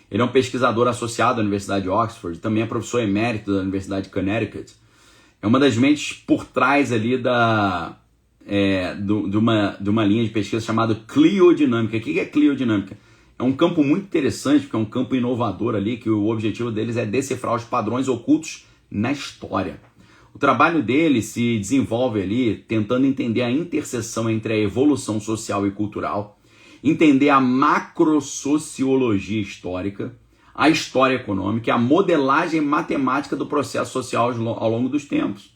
Ele é um pesquisador associado à Universidade de Oxford, também é professor emérito da Universidade de Connecticut. É uma das mentes por trás ali de uma linha de pesquisa chamada cliodinâmica. O que é cliodinâmica? É um campo muito interessante, porque é um campo inovador ali, que o objetivo deles é decifrar os padrões ocultos na história. O trabalho dele se desenvolve ali tentando entender a interseção entre a evolução social e cultural, entender a macrosociologia histórica, a história econômica e a modelagem matemática do processo social ao longo dos tempos.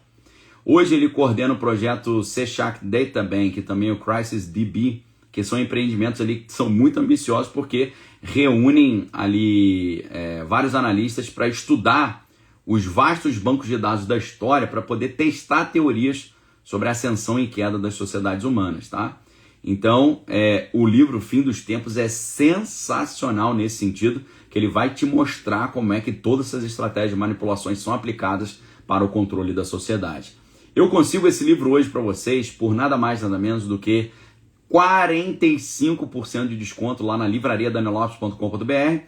Hoje ele coordena o projeto C-Shark Data Bank e também o Crisis DB, que são empreendimentos ali que são muito ambiciosos porque reúnem ali vários analistas para estudar os vastos bancos de dados da história para poder testar teorias sobre a ascensão e queda das sociedades humanas, tá? Então, o livro Fim dos Tempos é sensacional nesse sentido, que ele vai te mostrar como é que todas essas estratégias de manipulações são aplicadas para o controle da sociedade. Eu consigo esse livro hoje para vocês por nada mais, nada menos do que 45% de desconto lá na livrariadaniellopes.com.br.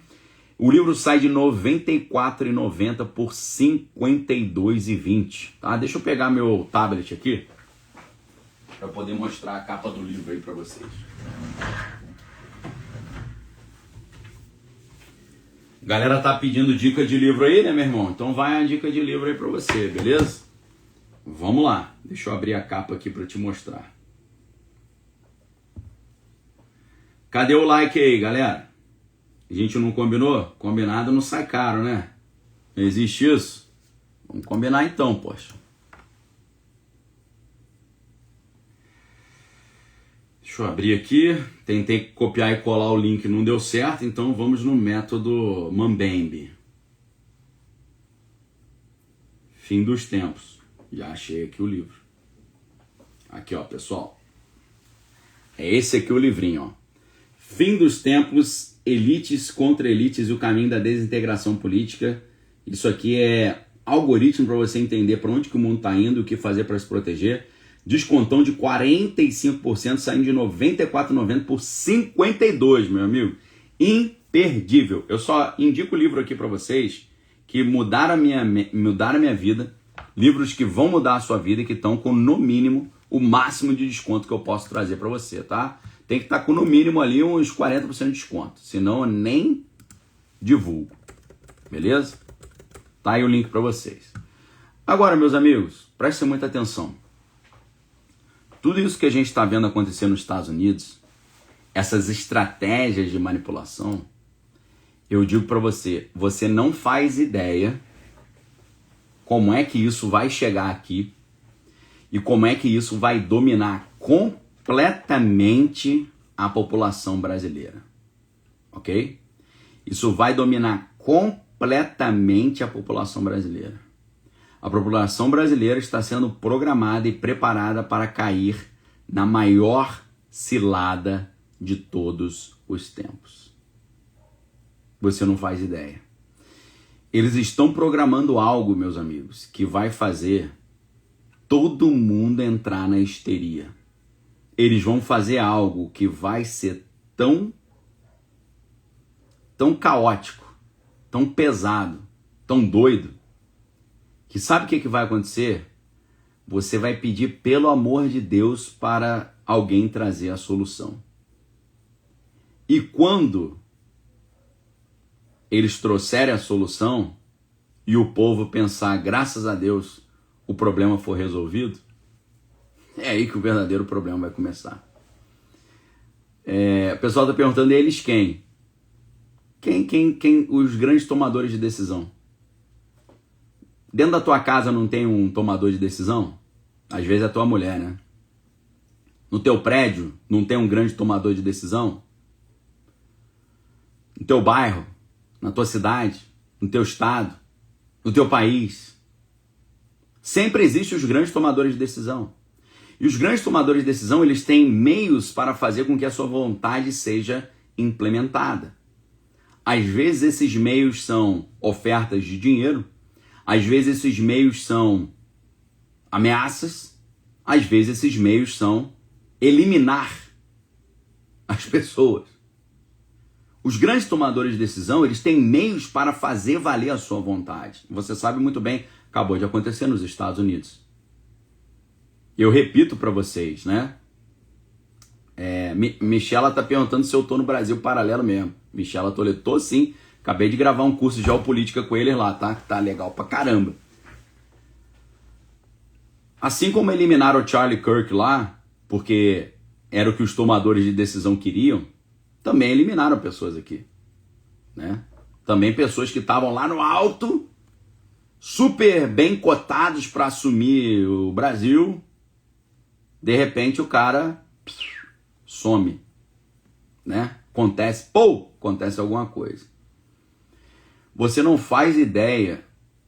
O livro sai de R$ 94,90 por R$ 52,20. Tá? Deixa eu pegar meu tablet aqui para poder mostrar a capa do livro aí para vocês. Galera tá pedindo dica de livro aí, né, meu irmão? Então vai a dica de livro aí para você, beleza? Vamos lá. Deixa eu abrir a capa aqui para te mostrar. Cadê o like aí, galera? A gente não combinou? Combinado não sai caro, né? Não existe isso? Vamos combinar então, poxa. Deixa eu abrir aqui. Tentei copiar e colar o link, não deu certo, então vamos no método Mambembe. Fim dos Tempos. Já achei aqui o livro. Aqui, ó, pessoal. É esse aqui o livrinho, ó. Fim dos Tempos, Elites contra Elites e o Caminho da Desintegração Política. Isso aqui é algoritmo para você entender para onde que o mundo está indo e o que fazer para se proteger. Descontão de 45%, saindo de R$ 94,90 por R$ 52, meu amigo. Imperdível. Eu só indico o livro aqui para vocês que mudaram a minha vida. Livros que vão mudar a sua vida e que estão com, no mínimo, o máximo de desconto que eu posso trazer para você, tá? Tem que estar com, no mínimo, ali uns 40% de desconto. Senão, eu nem divulgo. Beleza? Tá aí o link para vocês. Agora, meus amigos, prestem muita atenção. Tudo isso que a gente está vendo acontecer nos Estados Unidos, essas estratégias de manipulação, eu digo para você, você não faz ideia como é que isso vai chegar aqui e como é que isso vai dominar completamente a população brasileira, ok? Isso vai dominar completamente a população brasileira. A população brasileira está sendo programada e preparada para cair na maior cilada de todos os tempos. Você não faz ideia. Eles estão programando algo, meus amigos, que vai fazer todo mundo entrar na histeria. Eles vão fazer algo que vai ser tão caótico, tão pesado, tão doido, que sabe o que vai acontecer? Você vai pedir pelo amor de Deus para alguém trazer a solução. E quando eles trouxerem a solução e o povo pensar, graças a Deus, o problema for resolvido, é aí que o verdadeiro problema vai começar. O pessoal está perguntando, eles quem? Quem? Os grandes tomadores de decisão. Dentro da tua casa não tem um tomador de decisão? Às vezes é a tua mulher, né? No teu prédio não tem um grande tomador de decisão? No teu bairro, na tua cidade, no teu estado, no teu país. Sempre existem os grandes tomadores de decisão. E os grandes tomadores de decisão, eles têm meios para fazer com que a sua vontade seja implementada. Às vezes esses meios são ofertas de dinheiro, às vezes esses meios são ameaças, às vezes esses meios são eliminar as pessoas. Os grandes tomadores de decisão, eles têm meios para fazer valer a sua vontade. Você sabe muito bem, acabou de acontecer nos Estados Unidos. Eu repito para vocês, né? Michela tá perguntando se eu tô no Brasil Paralelo mesmo. Michela Toledo, tô sim. Acabei de gravar um curso de geopolítica com eles lá, tá? Tá legal pra caramba. Assim como eliminaram o Charlie Kirk lá, porque era o que os tomadores de decisão queriam, também eliminaram pessoas aqui, né? Também pessoas que estavam lá no alto, super bem cotados para assumir o Brasil. De repente o cara some, né? Acontece alguma coisa. Você não faz ideia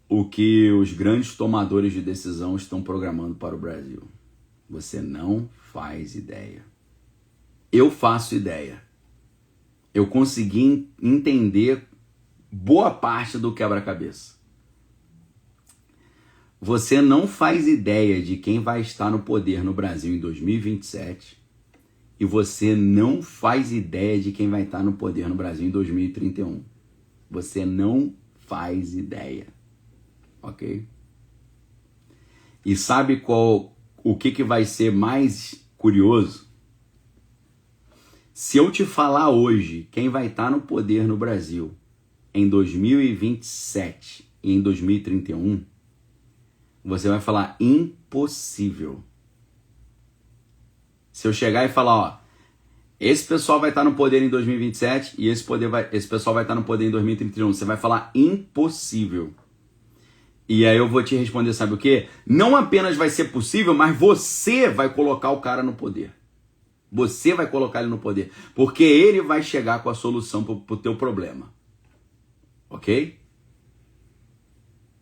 o que os grandes tomadores de decisão estão programando para o Brasil. Você não faz ideia. Eu faço ideia. Eu consegui entender boa parte do quebra-cabeça. Você não faz ideia de quem vai estar no poder no Brasil em 2027 e você não faz ideia de quem vai estar no poder no Brasil em 2031. Você não faz ideia. Ok? E sabe o que vai ser mais curioso? Se eu te falar hoje quem vai estar no poder no Brasil em 2027 e em 2031, você vai falar impossível. Se eu chegar e falar, ó, esse pessoal vai estar no poder em 2027 e esse pessoal vai estar no poder em 2031, você vai falar impossível. E aí eu vou te responder, sabe o quê? Não apenas vai ser possível, mas você vai colocar o cara no poder. Você vai colocar ele no poder. Porque ele vai chegar com a solução pro teu problema. Ok?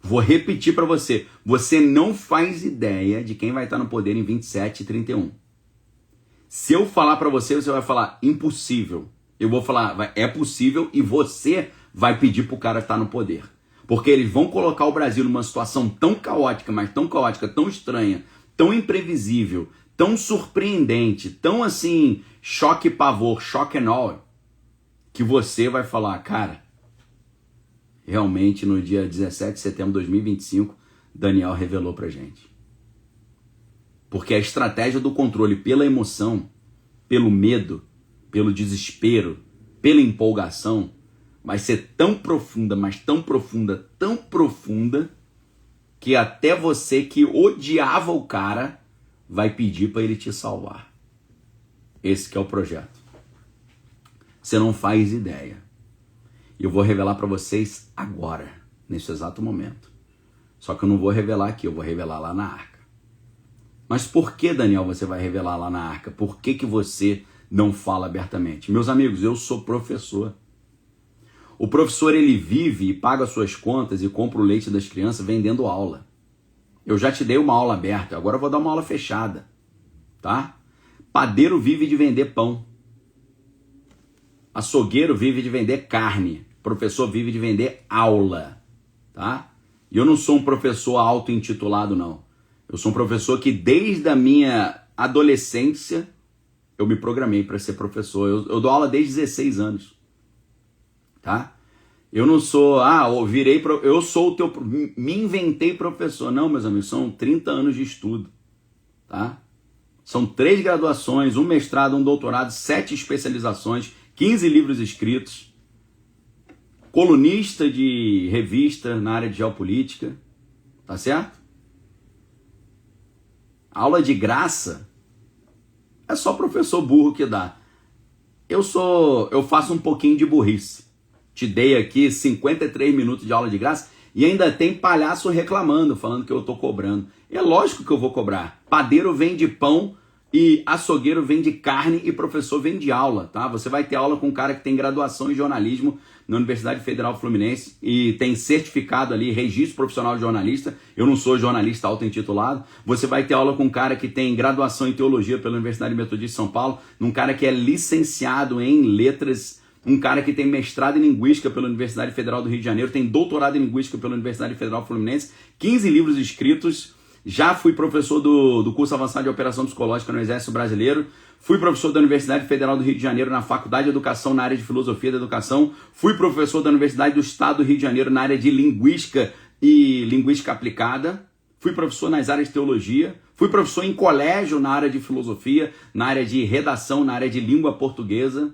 Vou repetir para você. Você não faz ideia de quem vai estar no poder em 27 e 31. Se eu falar para você, você vai falar impossível. Eu vou falar, é possível e você vai pedir pro cara estar no poder. Porque eles vão colocar o Brasil numa situação tão caótica, mas tão caótica, tão estranha, tão imprevisível, tão surpreendente, tão assim, choque e pavor, shock and awe, que você vai falar, cara, realmente no dia 17 de setembro de 2025, Daniel revelou pra gente. Porque a estratégia do controle pela emoção, pelo medo, pelo desespero, pela empolgação, vai ser tão profunda, mas tão profunda, que até você que odiava o cara vai pedir para ele te salvar. Esse que é o projeto. Você não faz ideia. E eu vou revelar para vocês agora, nesse exato momento. Só que eu não vou revelar aqui, eu vou revelar lá na arca. Mas por que, Daniel, você vai revelar lá na arca? Por que você não fala abertamente? Meus amigos, eu sou professor. O professor, ele vive e paga suas contas e compra o leite das crianças vendendo aula. Eu já te dei uma aula aberta, agora eu vou dar uma aula fechada, tá? Padeiro vive de vender pão. Açougueiro vive de vender carne. Professor vive de vender aula, tá? E eu não sou um professor auto-intitulado, não. Eu sou um professor que desde a minha adolescência eu me programei para ser professor. Eu dou aula desde 16 anos. Tá? Eu não sou, eu sou o teu, me inventei professor. Não, meus amigos, são 30 anos de estudo, tá? São 3 graduações, um mestrado, um doutorado, 7 especializações, 15 livros escritos, colunista de revista na área de geopolítica, tá certo? Aula de graça é só professor burro que dá. Eu faço um pouquinho de burrice. Te dei aqui 53 minutos de aula de graça e ainda tem palhaço reclamando, falando que eu tô cobrando. É lógico que eu vou cobrar. Padeiro vende pão e açougueiro vende carne e professor vende aula, tá? Você vai ter aula com um cara que tem graduação em jornalismo na Universidade Federal Fluminense e tem certificado ali, registro profissional de jornalista. Eu não sou jornalista auto-intitulado. Você vai ter aula com um cara que tem graduação em teologia pela Universidade Metodista de São Paulo, um cara que é licenciado em letras, um cara que tem mestrado em linguística pela Universidade Federal do Rio de Janeiro, tem doutorado em linguística pela Universidade Federal Fluminense, 15 livros escritos, já fui professor do curso avançado de operação psicológica no Exército Brasileiro, fui professor da Universidade Federal do Rio de Janeiro na Faculdade de Educação na área de Filosofia da Educação, fui professor da Universidade do Estado do Rio de Janeiro na área de Linguística e Linguística Aplicada, fui professor nas áreas de Teologia, fui professor em colégio na área de Filosofia, na área de Redação, na área de Língua Portuguesa.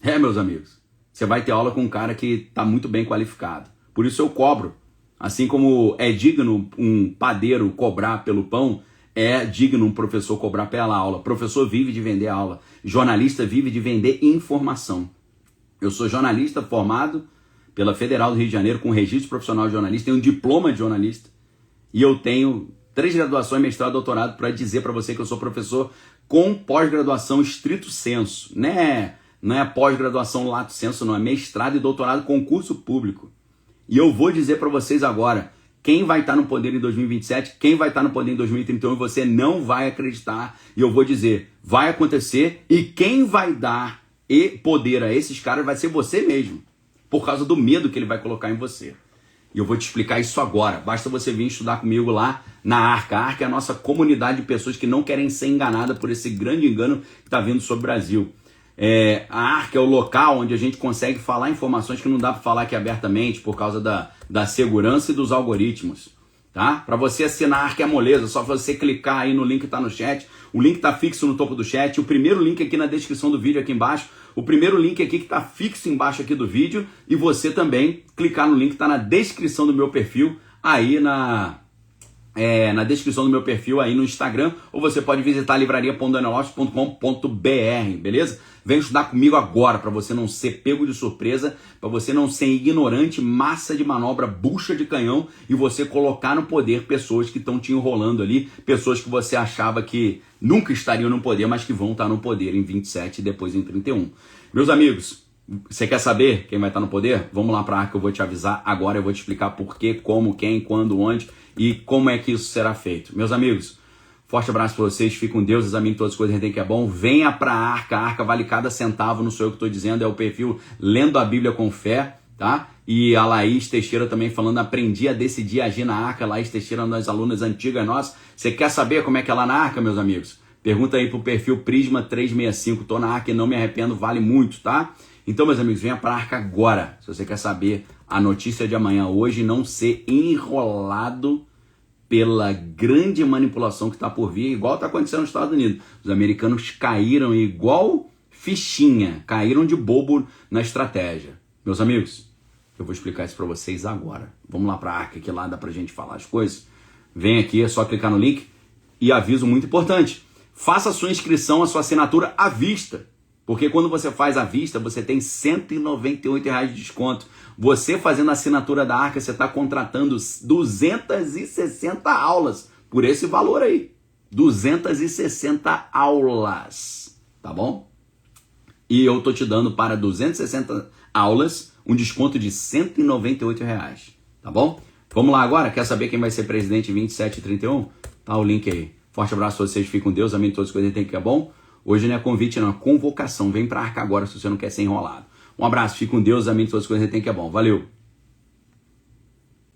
É, meus amigos, você vai ter aula com um cara que está muito bem qualificado. Por isso eu cobro. Assim como é digno um padeiro cobrar pelo pão, é digno um professor cobrar pela aula. Professor vive de vender aula. Jornalista vive de vender informação. Eu sou jornalista formado pela Federal do Rio de Janeiro com registro profissional de jornalista, tenho um diploma de jornalista e eu tenho 3 graduações, mestrado, doutorado para dizer para você que eu sou professor com pós-graduação estrito senso, né? não é pós-graduação lato sensu, não, é mestrado e doutorado concurso público. E eu vou dizer para vocês agora, quem vai estar no poder em 2027, quem vai estar no poder em 2031, você não vai acreditar. E eu vou dizer, vai acontecer, e quem vai dar poder a esses caras vai ser você mesmo, por causa do medo que ele vai colocar em você. E eu vou te explicar isso agora. Basta você vir estudar comigo lá na Arca. A Arca é a nossa comunidade de pessoas que não querem ser enganadas por esse grande engano que está vindo sobre o Brasil. A Arca é o local onde a gente consegue falar informações que não dá para falar aqui abertamente por causa da segurança e dos algoritmos. Tá? Para você assinar a Arca é moleza, só você clicar aí no link que está no chat. O link está fixo no topo do chat. O primeiro link aqui na descrição do vídeo aqui embaixo. O primeiro link aqui que está fixo embaixo aqui do vídeo. E você também clicar no link que está na descrição do meu perfil aí na descrição do meu perfil aí no Instagram, ou você pode visitar livraria.daniellopes.com.br, beleza? Vem estudar comigo agora, para você não ser pego de surpresa, para você não ser ignorante, massa de manobra, bucha de canhão, e você colocar no poder pessoas que estão te enrolando ali, pessoas que você achava que nunca estariam no poder, mas que vão estar no poder em 27 e depois em 31. Meus amigos, você quer saber quem vai estar no poder? Vamos lá para a Arca, eu vou te avisar agora, eu vou te explicar por quê, como, quem, quando, onde e como é que isso será feito. Meus amigos, forte abraço para vocês, fiquem com Deus, examine todas as coisas que é bom, venha para a Arca vale cada centavo, não sou eu que estou dizendo, é o perfil Lendo a Bíblia com Fé, tá? E a Laís Teixeira também falando, aprendi a decidir agir na Arca. Laís Teixeira, uma das alunas antigas nossas. Você quer saber como é que é lá na Arca, meus amigos? Pergunta aí pro perfil Prisma 365, tô na Arca e não me arrependo, vale muito, tá? Então, meus amigos, venha para a Arca agora, se você quer saber a notícia de amanhã, hoje, não ser enrolado pela grande manipulação que está por vir, igual está acontecendo nos Estados Unidos. Os americanos caíram igual fichinha, caíram de bobo na estratégia. Meus amigos, eu vou explicar isso para vocês agora. Vamos lá para a Arca, que lá dá para a gente falar as coisas. Vem aqui, é só clicar no link. E aviso muito importante, faça a sua inscrição, a sua assinatura à vista. Porque quando você faz à vista, você tem R$ 198 de desconto. Você fazendo a assinatura da Arca, você está contratando 260 aulas por esse valor aí. 260 aulas, tá bom? E eu tô te dando para 260 aulas um desconto de R$ 198, tá bom? Vamos lá agora? Quer saber quem vai ser presidente em 27 e 31? Tá o link aí. Forte abraço a vocês, fiquem com Deus, amém, todas as coisas que é bom. Hoje não é convite, não, é convocação. Vem pra Arca agora se você não quer ser enrolado. Um abraço, fique com Deus, amém, todas as coisas que é bom. Valeu!